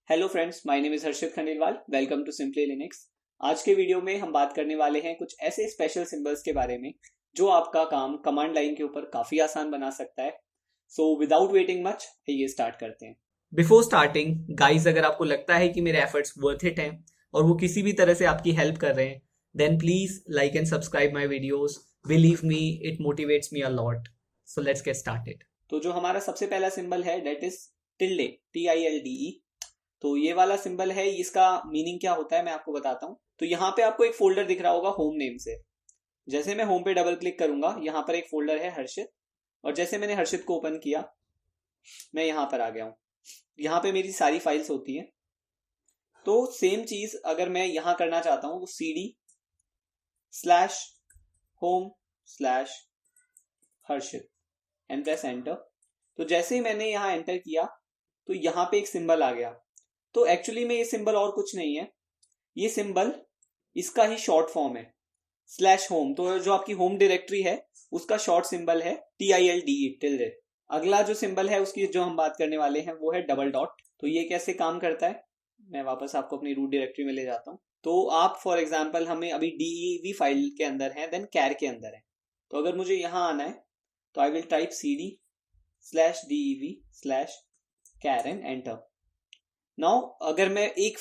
Hello friends, my name is Harshit Khandelwal. Welcome to simply Linux. आज के video में हम बात करने वाले हैं कुछ ऐसे स्पेशल सिंबल्स के बारे में जो आपका काम कमांड लाइन के ऊपर काफी आसान बना सकता है। सो विदाउट वेटिंग मच, आइए स्टार्ट करते हैं। बिफोर स्टार्टिंग गाइस, अगर आपको लगता है कि मेरे एफर्ट्स वर्थ इट हैं और वो किसी भी तरह से आपकी हेल्प कर रहे हैं, then please like and subscribe my videos. Believe me, it motivates me a lot. So let's get started. तो जो हमारा सबसे पहला सिंबल है दैट इज टिल्डे, TILDE। तो ये वाला सिंबल है, इसका मीनिंग क्या होता है मैं आपको बताता हूँ। तो यहाँ पे आपको एक फोल्डर दिख रहा होगा होम नेम से। जैसे मैं होम पे डबल क्लिक करूंगा, यहाँ पर एक फोल्डर है हर्षित, और जैसे मैंने हर्षित को ओपन किया, मैं यहाँ पर आ गया हूँ। यहाँ पे मेरी सारी फाइल्स होती हैं। तो सेम चीज अगर मैं यहाँ करना चाहता हूँ तो CD/home/हर्षित एंड प्रेस एंटर। तो जैसे ही मैंने यहाँ एंटर किया तो यहाँ पे एक सिंबल आ गया। तो एक्चुअली में ये सिंबल और कुछ नहीं है, ये सिंबल इसका ही शॉर्ट फॉर्म है, /home। तो जो आपकी होम डायरेक्टरी है उसका शॉर्ट सिंबल है TILDE, टिल्डे। अगला जो सिंबल है उसकी जो हम बात करने वाले हैं वो है डबल डॉट। तो ये कैसे काम करता है, मैं वापस आपको अपनी रूट डायरेक्टरी में ले जाता हूँ। तो आप फॉर एग्जाम्पल, हमें अभी DEV फाइल के अंदर है, देन कैर के अंदर है। तो अगर मुझे यहाँ आना है तो आई विल टाइप CD/DEV/कैर एंड एंटर। नाउ अगर मैं एक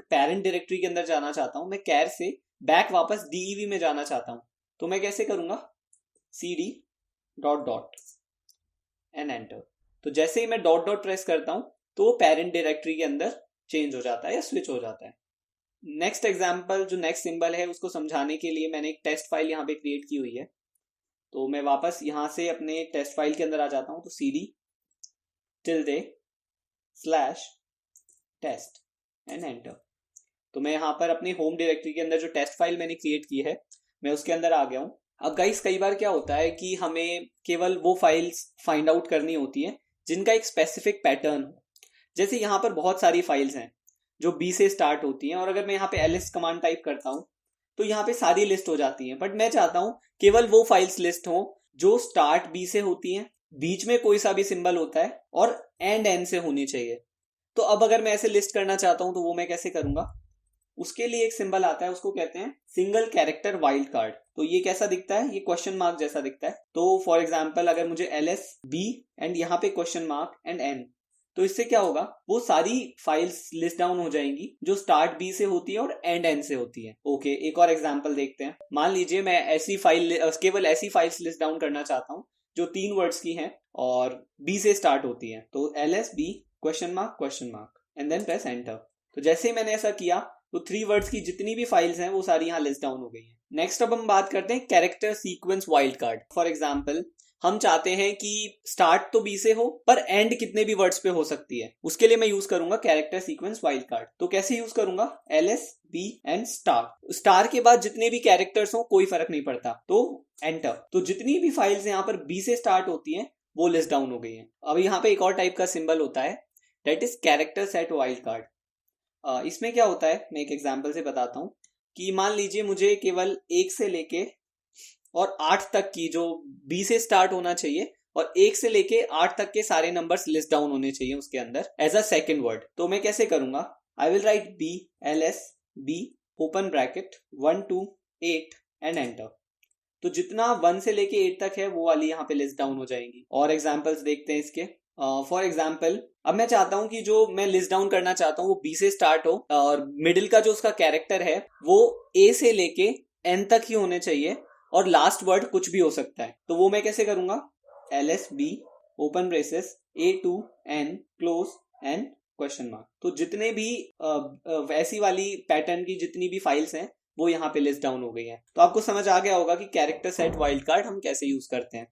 पेरेंट डायरेक्टरी के अंदर जाना चाहता हूं, मैं कैर से बैक वापस DEV में जाना चाहता हूं, तो मैं कैसे करूंगा, CD.डॉट एंड एंटर। तो जैसे ही मैं डॉट डॉट प्रेस करता हूं तो पेरेंट डायरेक्टरी के अंदर चेंज हो जाता है या स्विच हो जाता है। नेक्स्ट एग्जाम्पल, जो नेक्स्ट सिंबल है उसको समझाने के लिए मैंने एक टेस्ट फाइल यहाँ पे क्रिएट की हुई है। तो मैं वापस यहाँ से अपने टेस्ट फाइल के अंदर आ जाता हूँ। तो CD/टेस्ट एंड एंटर। तो मैं यहाँ पर अपनी होम डायरेक्टरी के अंदर जो टेस्ट फाइल मैंने क्रिएट की है, मैं उसके अंदर आ गया हूँ। अब गाइस, कई बार क्या होता है कि हमें केवल वो फाइल्स फाइंड आउट करनी होती है जिनका एक स्पेसिफिक पैटर्न हो। जैसे यहाँ पर बहुत सारी फाइल्स हैं जो B से स्टार्ट होती हैं, और अगर मैं यहाँ पे ls कमांड टाइप करता हूँ तो यहाँ पे सारी लिस्ट हो जाती हैं। बट मैं चाहता हूँ केवल वो फाइल्स लिस्ट हो जो स्टार्ट B से होती हैं, बीच में कोई सा भी सिंबल होता है, और एंड N से होनी चाहिए। तो अब अगर मैं ऐसे लिस्ट करना चाहता हूं तो वो मैं कैसे करूंगा, उसके लिए एक सिंबल आता है, उसको कहते हैं सिंगल कैरेक्टर वाइल्ड कार्ड। तो ये कैसा दिखता है, ये क्वेश्चन मार्क जैसा दिखता है। तो फॉर एग्जांपल, अगर मुझे LSB एंड यहाँ पे क्वेश्चन मार्क एंड N, तो इससे क्या होगा, वो सारी फाइल्स लिस्ट डाउन हो जाएंगी जो स्टार्ट B से होती है और एंड N से होती है। ओके, एक और एग्जाम्पल देखते हैं। मान लीजिए मैं ऐसी फाइल, केवल ऐसी फाइल्स लिस्ट डाउन करना चाहता हूँ जो 3 वर्ड्स की हैं और B से स्टार्ट होती हैं। तो LSB question mark and then press enter. तो जैसे ही मैंने ऐसा किया तो 3 वर्ड्स की जितनी भी फाइल्स हैं वो सारी यहाँ लिस्ट डाउन हो गई हैं। नेक्स्ट अब हम बात करते हैं character sequence wild card. For example, हम चाहते हैं कि स्टार्ट तो B से हो पर एंड कितने भी वर्ड्स पे हो सकती है। उसके लिए मैं यूज करूंगा कैरेक्टर सीक्वेंस वाइल्ड कार्ड। तो कैसे यूज करूंगा, LSB एंड स्टार के बाद जितने भी कैरेक्टर्स हो कोई फर्क नहीं पड़ता, तो एंटर। तो जितनी भी फाइल्स यहाँ पर B से स्टार्ट होती हैं वो लिस्ट डाउन हो गई है। अब यहाँ पे एक और टाइप का सिंबल होता है, that is character set wild card. इसमें क्या होता है, मैं एक एग्जांपल से बताता हूँ कि मान लीजिए मुझे केवल 1 से लेके और 8 तक की, जो B से स्टार्ट होना चाहिए, और 1 से लेके 8 तक के सारे नंबर्स लिस्ट डाउन होने चाहिए उसके अंदर एज अ सेकेंड वर्ड। तो मैं कैसे करूंगा, I will write BLSB open bracket 1 to 8 and enter. तो जितना 1 से लेके 8 तक है वो वाली यहाँ पे लिस्ट डाउन हो जाएंगी। और एग्जांपल्स देखते हैं इसके। फॉर एग्जाम्पल, अब मैं चाहता हूं कि जो मैं लिस्ट डाउन करना चाहता हूं वो B से स्टार्ट हो, और मिडिल का जो उसका कैरेक्टर है वो A से लेके N तक ही होने चाहिए, और लास्ट वर्ड कुछ भी हो सकता है। तो वो मैं कैसे करूंगा, LSB open braces A to N close and question mark. तो जितने भी ऐसी वाली पैटर्न की जितनी भी फाइल्स हैं वो यहाँ पे लिस्ट डाउन हो गई है। तो आपको समझ आ गया होगा कि कैरेक्टर सेट वाइल्ड कार्ड हम कैसे यूज करते हैं।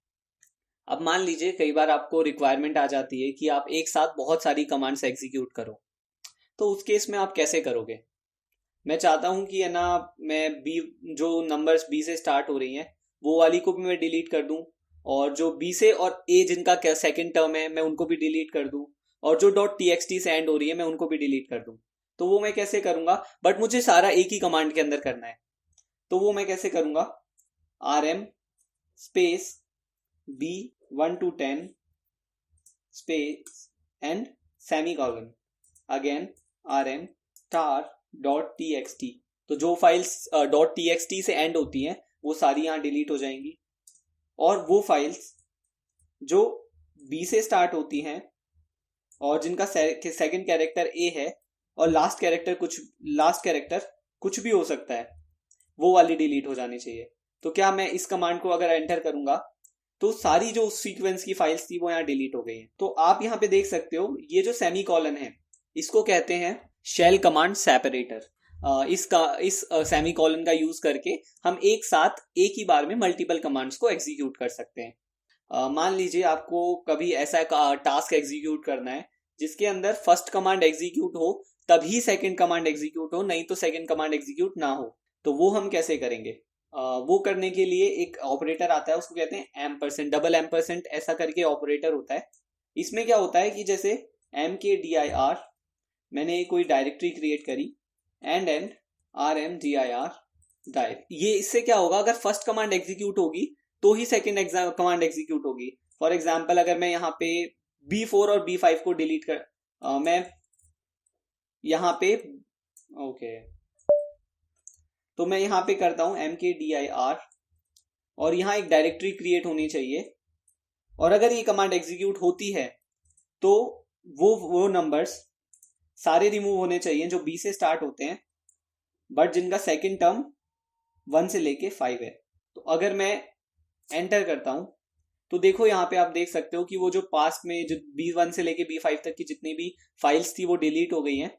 अब मान लीजिए कई बार आपको रिक्वायरमेंट आ जाती है कि आप एक साथ बहुत सारी कमांड्स एग्जीक्यूट करो, तो उस केस में आप कैसे करोगे। मैं चाहता हूं कि है ना, मैं बी, जो नंबर्स B से स्टार्ट हो रही हैं वो वाली को भी मैं डिलीट कर दूं, और जो B से और A जिनका क्या सेकेंड टर्म है मैं उनको भी डिलीट कर दूं, और जो .txt से एंड हो रही है मैं उनको भी डिलीट कर दूं। तो वो मैं कैसे करूंगा, बट मुझे सारा एक ही कमांड के अंदर करना है। तो वो मैं कैसे करूंगा, RM space B 1 to 10 space and semicolon, again rm star dot txt, तो जो फाइल्स डॉट txt से एंड होती हैं वो सारी यहाँ डिलीट हो जाएंगी, और वो फाइल्स जो b से स्टार्ट होती हैं और जिनका सेकंड कैरेक्टर a है और लास्ट कैरेक्टर कुछ भी हो सकता है, वो वाली डिलीट हो जानी चाहिए। तो क्या मैं इस कमांड को अगर एंटर करूंगा तो सारी जो उस सीक्वेंस की फाइल्स थी वो यहाँ डिलीट हो गई हैं। तो आप यहाँ पे देख सकते हो ये जो सेमी कॉलन है इसको कहते हैं शेल कमांड सेपरेटर। इस सेमी कॉलन का यूज करके हम एक साथ एक ही बार में मल्टीपल कमांड्स को एग्जीक्यूट कर सकते हैं। मान लीजिए आपको कभी ऐसा टास्क एग्जीक्यूट करना है जिसके अंदर फर्स्ट कमांड एग्जीक्यूट हो तभी सेकंड कमांड एग्जीक्यूट हो, नहीं तो सेकंड कमांड एग्जीक्यूट ना हो। तो वो हम कैसे करेंगे? वो करने के लिए एक ऑपरेटर आता है, उसको कहते हैं एम्परसेंड, डबल एम्परसेंड ऐसा करके ऑपरेटर होता है। इसमें क्या होता है कि जैसे mkdir मैंने कोई डायरेक्टरी क्रिएट करी एंड rmdir डायर, ये इससे क्या होगा, अगर फर्स्ट कमांड एग्जीक्यूट होगी तो ही सेकंड कमांड एग्जीक्यूट होगी। फॉर एग्जांपल अगर मैं यहाँ पे B4 और B5 को डिलीट कर मैं यहाँ पे तो मैं यहाँ पे करता हूं mkdir और यहाँ एक डायरेक्टरी क्रिएट होनी चाहिए, और अगर ये कमांड एग्जीक्यूट होती है तो वो नंबर्स सारे रिमूव होने चाहिए जो B से स्टार्ट होते हैं बट जिनका सेकंड टर्म 1 से लेके 5 है। तो अगर मैं एंटर करता हूं तो देखो यहाँ पे आप देख सकते हो कि वो जो पास्ट में जो B1 से लेके B5 तक की जितनी भी फाइल्स थी वो डिलीट हो गई हैं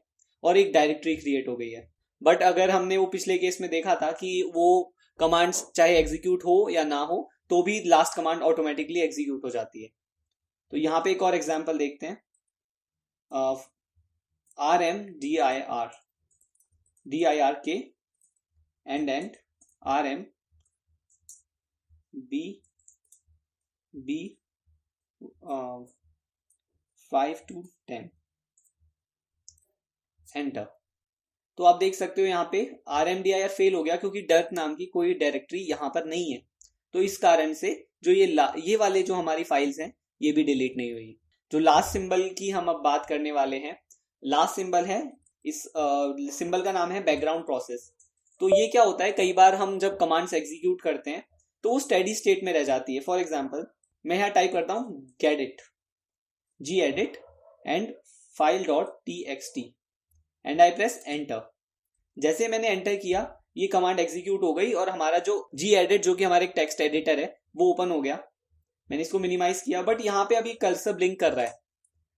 और एक डायरेक्टरी क्रिएट हो गई है। बट अगर हमने वो पिछले केस में देखा था कि वो कमांड्स चाहे एग्जीक्यूट हो या ना हो तो भी लास्ट कमांड ऑटोमेटिकली एग्जीक्यूट हो जाती है। तो यहाँ पे एक और एग्जांपल देखते हैं, rmdir के and rm b 5 to 10 enter. तो आप देख सकते हो यहाँ पे rmdir फेल हो गया क्योंकि डर्क नाम की कोई डायरेक्टरी यहाँ पर नहीं है। तो इस कारण से जो ये वाले जो हमारी फाइल्स हैं ये भी डिलीट नहीं हुई। जो लास्ट सिंबल की हम अब बात करने वाले हैं, लास्ट सिंबल है, इस सिंबल का नाम है बैकग्राउंड प्रोसेस। तो ये क्या होता है, कई बार हम जब कमांड्स एग्जीक्यूट करते हैं तो वो स्टेडी स्टेट में रह जाती है। फॉर एग्जाम्पल मैं यहाँ टाइप करता हूँ gedit and file.txt and I press enter. जैसे मैंने एंटर किया ये कमांड एग्जीक्यूट हो गई और हमारा जो gedit जो कि हमारा एक टेक्स्ट एडिटर है वो ओपन हो गया। मैंने इसको मिनिमाइज किया बट यहाँ पे अभी कर्सर ब्लिंक कर रहा है,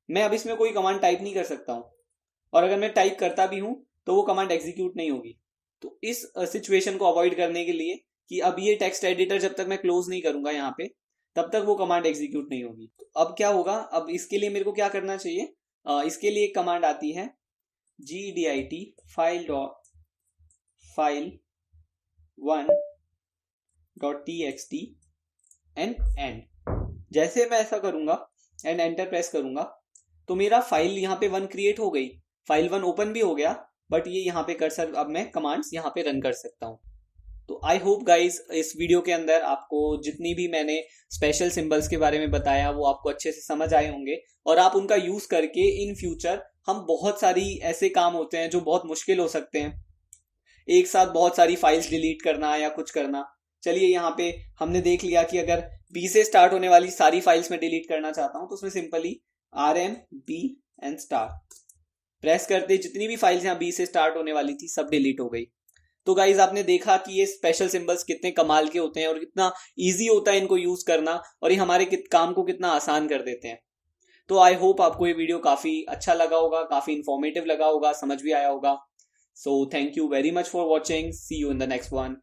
मैं अब इसमें कोई कमांड टाइप नहीं कर सकता हूँ, और अगर मैं टाइप करता भी हूँ तो वो कमांड एग्जीक्यूट नहीं होगी। तो इस सिचुएशन को अवॉइड करने के लिए कि अब ये टेक्स्ट एडिटर जब तक मैं क्लोज नहीं करूंगा यहाँ पे तब तक वो कमांड एग्जीक्यूट नहीं होगी। तो अब क्या होगा, अब इसके लिए मेरे को क्या करना चाहिए, इसके लिए एक कमांड आती है gedit file1.txt एंड जैसे मैं ऐसा करूंगा एंड एंटर प्रेस करूंगा तो मेरा फाइल यहाँ पे 1 क्रिएट हो गई, फाइल 1 ओपन भी हो गया, बट ये यहाँ पे कर्सर अब मैं कमांड्स यहाँ पे रन कर सकता हूँ। तो आई होप गाइज इस वीडियो के अंदर आपको जितनी भी मैंने स्पेशल सिंबल्स के बारे में बताया वो आपको अच्छे से समझ आए होंगे, और आप उनका यूज करके इन फ्यूचर हम बहुत सारी ऐसे काम होते हैं जो बहुत मुश्किल हो सकते हैं, एक साथ बहुत सारी फाइल्स डिलीट करना या कुछ करना। चलिए यहाँ पे हमने देख लिया कि अगर B से स्टार्ट होने वाली सारी फाइल्स में डिलीट करना चाहता हूँ तो उसमें simply rm b and star press करते जितनी भी फाइल्स यहाँ B से स्टार्ट होने वाली थी सब डिलीट हो गई। तो गाइज आपने देखा कि ये स्पेशल सिंबल्स कितने कमाल के होते हैं और कितना इजी होता है इनको यूज करना, और ये हमारे काम को कितना आसान कर देते हैं। तो आई होप आपको ये वीडियो काफी अच्छा लगा होगा, काफी इंफॉर्मेटिव लगा होगा, समझ भी आया होगा। So thank you very much for watching, see you in the next one.